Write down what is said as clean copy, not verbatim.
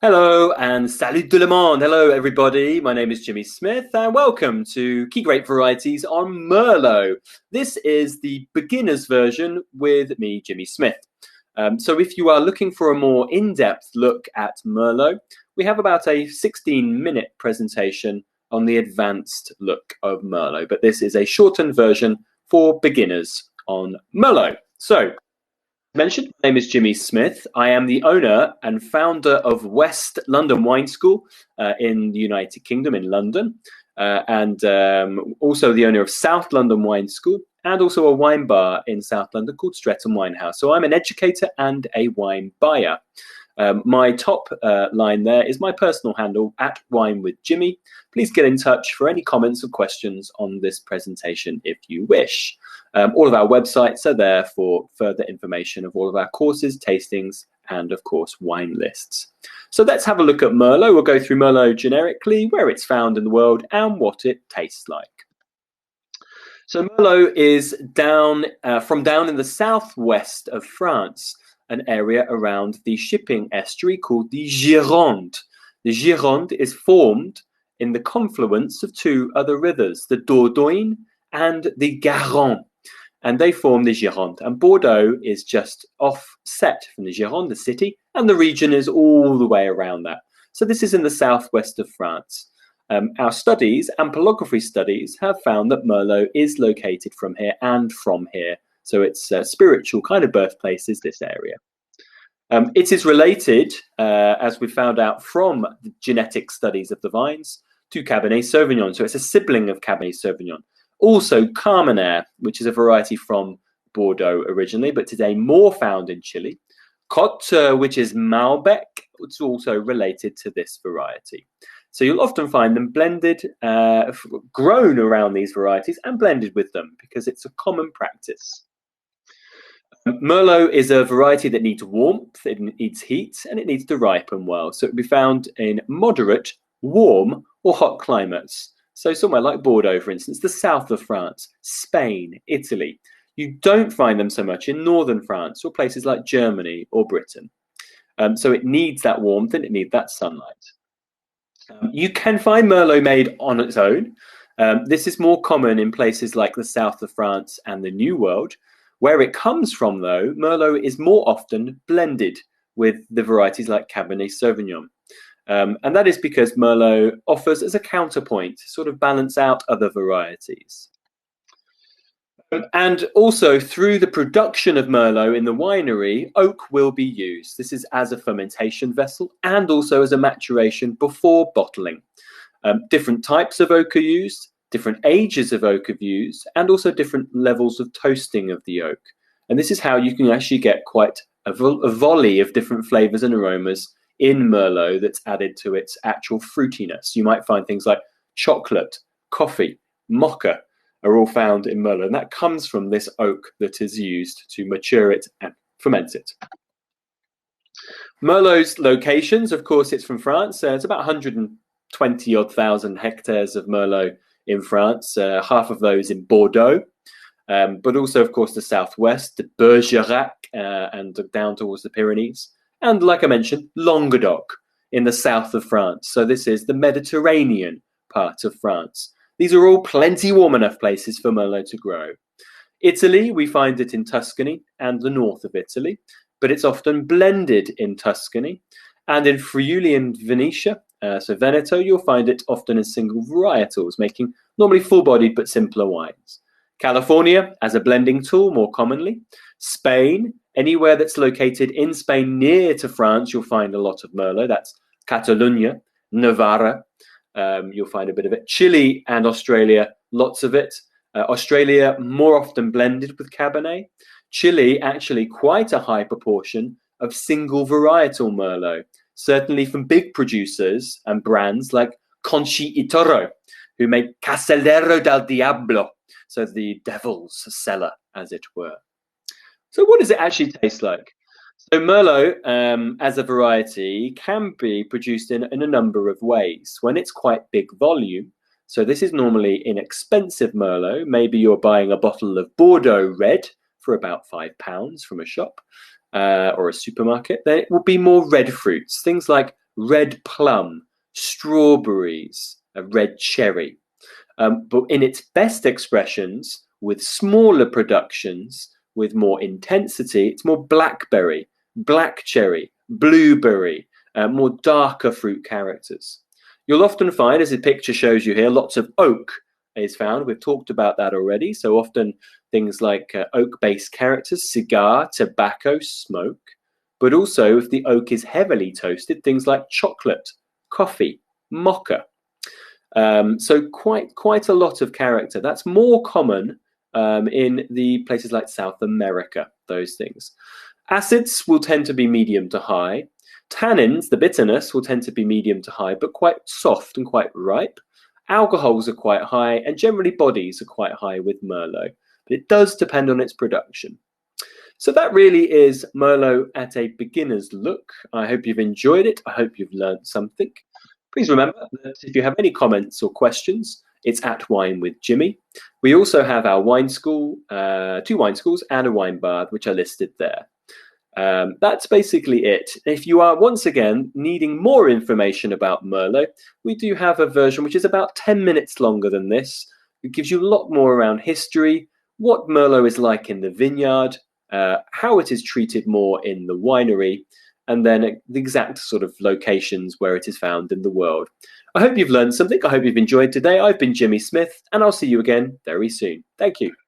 Hello and salut tout le monde. Hello everybody, my name is Jimmy Smith and welcome to Key Grape Varieties on Merlot. This is the beginner's version with me, Jimmy Smith. So if you are looking for a more in-depth look at Merlot, we have about a 16-minute presentation on the advanced look of Merlot, but this is a shortened version for beginners on Merlot. So, mentioned, my name is Jimmy Smith. I am the owner and founder of West London Wine School in the United Kingdom in London, and also the owner of South London Wine School and also a wine bar in South London called Streatham Wine House. So I'm an educator and a wine buyer. My top line there is my personal handle @WineWithJimmy. Please get in touch for any comments or questions on this presentation if you wish. All of our websites are there for further information of all of our courses, tastings, and of course wine lists. So let's have a look at Merlot. We'll go through Merlot generically, where it's found in the world and what it tastes like. So Merlot is down in the southwest of France, an area around the shipping estuary called the Gironde. The Gironde is formed in the confluence of two other rivers, the Dordogne and the Garonne, and they form the Gironde. And Bordeaux is just offset from the Gironde, the city, and the region is all the way around that. So this is in the southwest of France. Our studies, ampelography studies, have found that Merlot is located from here and from here. So its spiritual kind of birthplace is this area. It is related, as we found out from the genetic studies of the vines, to Cabernet Sauvignon. So it's a sibling of Cabernet Sauvignon. Also Carmenère, which is a variety from Bordeaux originally, but today more found in Chile. Côte, which is Malbec, it's also related to this variety. So you'll often find them blended, grown around these varieties and blended with them because it's a common practice. Merlot is a variety that needs warmth, it needs heat, and it needs to ripen well. So it will be found in moderate, warm, or hot climates. So somewhere like Bordeaux, for instance, the south of France, Spain, Italy. You don't find them so much in northern France or places like Germany or Britain. So it needs that warmth and it needs that sunlight. You can find Merlot made on its own. This is more common in places like the south of France and the New World. Where it comes from, though, Merlot is more often blended with the varieties like Cabernet Sauvignon. And that is because Merlot offers as a counterpoint to sort of balance out other varieties. And also through the production of Merlot in the winery, oak will be used. This is as a fermentation vessel and also as a maturation before bottling. Different types of oak are used, different ages of oak are used, and also different levels of toasting of the oak. And this is how you can actually get quite a volley of different flavors and aromas in Merlot that's added to its actual fruitiness. You might find things like chocolate, coffee, mocha are all found in Merlot, and that comes from this oak that is used to mature it and ferment it. Merlot's locations, of course, it's from France. It's about 120,000 hectares of Merlot in France, half of those in Bordeaux, but also, of course, the southwest, the Bergerac, and down towards the Pyrenees. And like I mentioned, Languedoc in the south of France. So this is the Mediterranean part of France. These are all plenty warm enough places for Merlot to grow. Italy, we find it in Tuscany and the north of Italy, but it's often blended in Tuscany. And in Friuli and Venetia, so Veneto, you'll find it often in single varietals, making normally full-bodied but simpler wines. California as a blending tool more commonly. Spain, anywhere that's located in Spain near to France, you'll find a lot of Merlot. That's Catalunya, Navarra. You'll find a bit of it. Chile and Australia, lots of it. Australia more often blended with Cabernet. Chile, actually quite a high proportion of single varietal Merlot, certainly from big producers and brands like Conchi y Toro, who make Casellero del Diablo, so the devil's cellar, as it were. So what does it actually taste like? So Merlot, as a variety, can be produced in a number of ways. When it's quite big volume, so this is normally inexpensive Merlot, maybe you're buying a bottle of Bordeaux Red for about £5 from a shop or a supermarket, then it will be more red fruits, things like red plum, strawberries, a red cherry. But in its best expressions, with smaller productions, with more intensity, it's more blackberry, black cherry, blueberry, more darker fruit characters. You'll often find, as the picture shows you here, lots of oak is found. We've talked about that already. So often things like oak-based characters, cigar, tobacco, smoke. But also, if the oak is heavily toasted, things like chocolate, coffee, mocha. So quite a lot of character. That's more common in the places like South America, those things. Acids will tend to be medium to high. Tannins, the bitterness, will tend to be medium to high, but quite soft and quite ripe. Alcohols are quite high, and generally bodies are quite high with Merlot. But it does depend on its production. So that really is Merlot at a beginner's look. I hope you've enjoyed it. I hope you've learned something. Please remember that if you have any comments or questions, it's at Wine with Jimmy. We also have our wine school, 2 wine schools and a wine bar, which are listed there. That's basically it. If you are, once again, needing more information about Merlot, we do have a version which is about 10 minutes longer than this. It gives you a lot more around history, what Merlot is like in the vineyard, how it is treated more in the winery, and then the exact sort of locations where it is found in the world. I hope you've learned something. I hope you've enjoyed today. I've been Jimmy Smith, and I'll see you again very soon. Thank you.